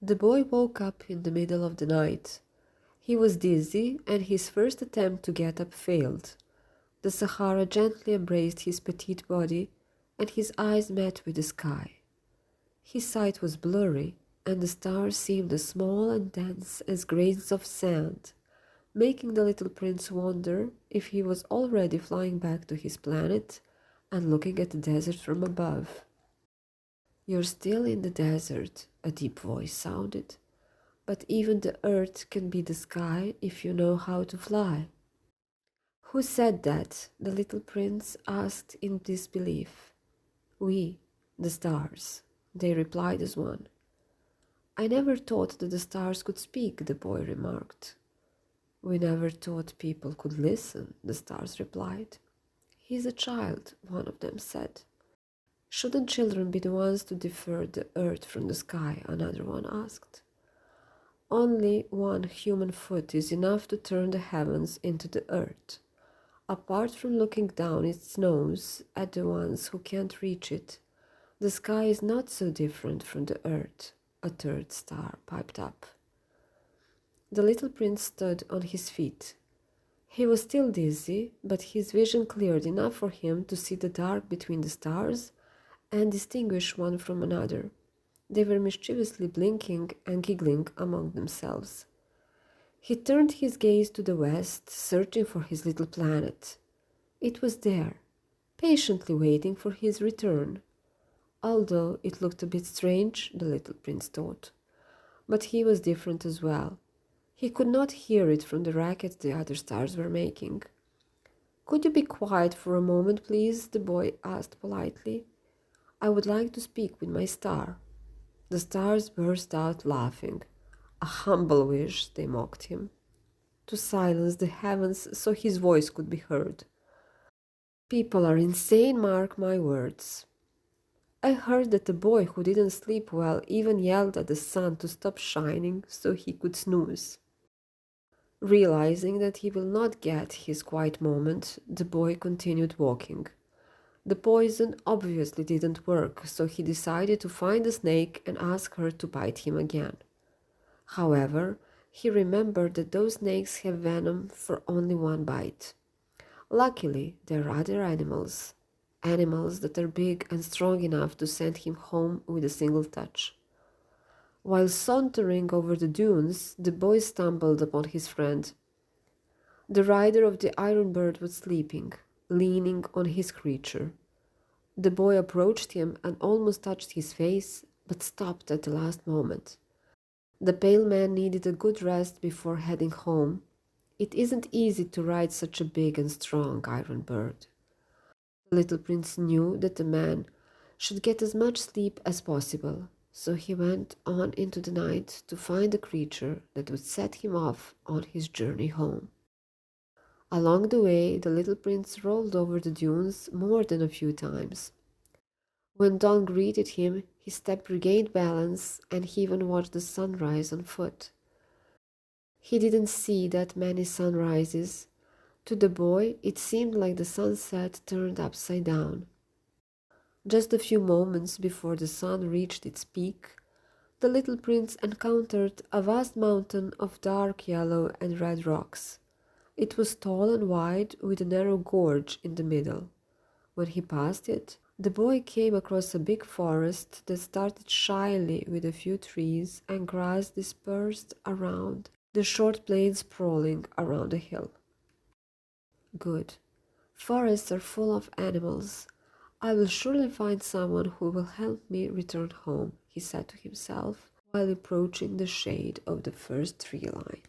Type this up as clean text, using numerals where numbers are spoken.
The boy woke up in the middle of the night. He was dizzy, and his first attempt to get up failed. The Sahara gently embraced his petite body, and his eyes met with the sky. His sight was blurry, and the stars seemed as small and dense as grains of sand, making the little prince wonder if he was already flying back to his planet and looking at the desert from above. "You're still in the desert," a deep voice sounded. "But even the earth can be the sky if you know how to fly." "Who said that?" the little prince asked in disbelief. "We, the stars," they replied as one. "I never thought that the stars could speak," the boy remarked. "We never thought people could listen," the stars replied. "He's a child," one of them said. "Shouldn't children be the ones to differ the earth from the sky?" another one asked. "Only one human foot is enough to turn the heavens into the earth. Apart from looking down its nose at the ones who can't reach it, the sky is not so different from the earth," a third star piped up. The little prince stood on his feet. He was still dizzy, but his vision cleared enough for him to see the dark between the stars and distinguish one from another. They were mischievously blinking and giggling among themselves. He turned his gaze to the west, searching for his little planet. It was there, patiently waiting for his return. Although it looked a bit strange, the little prince thought. But he was different as well. He could not hear it from the racket the other stars were making. "Could you be quiet for a moment, please?" the boy asked politely. "I would like to speak with my star." The stars burst out laughing. "A humble wish," they mocked him, to silence the heavens so his voice could be heard. "People are insane, mark my words." I heard that the boy who didn't sleep well even yelled at the sun to stop shining so he could snooze. Realizing that he will not get his quiet moment, the boy continued walking. The poison obviously didn't work, so he decided to find a snake and ask her to bite him again. However, he remembered that those snakes have venom for only one bite. Luckily, there are other animals that are big and strong enough to send him home with a single touch. While sauntering over the dunes, the boy stumbled upon his friend. The rider of the iron bird was sleeping, leaning on his creature. The boy approached him and almost touched his face, but stopped at the last moment. The pale man needed a good rest before heading home. It isn't easy to ride such a big and strong iron bird. The little prince knew that the man should get as much sleep as possible, so he went on into the night to find a creature that would set him off on his journey home. Along the way, the little prince rolled over the dunes more than a few times. When dawn greeted him, his step regained balance, and he even watched the sun rise on foot. He didn't see that many sunrises. To the boy, it seemed like the sunset turned upside down. Just a few moments before the sun reached its peak, the little prince encountered a vast mountain of dark yellow and red rocks. It was tall and wide, with a narrow gorge in the middle. When he passed it, the boy came across a big forest that started shyly with a few trees and grass dispersed around the short plains sprawling around the hill. "Good. Forests are full of animals. I will surely find someone who will help me return home," he said to himself while approaching the shade of the first tree line.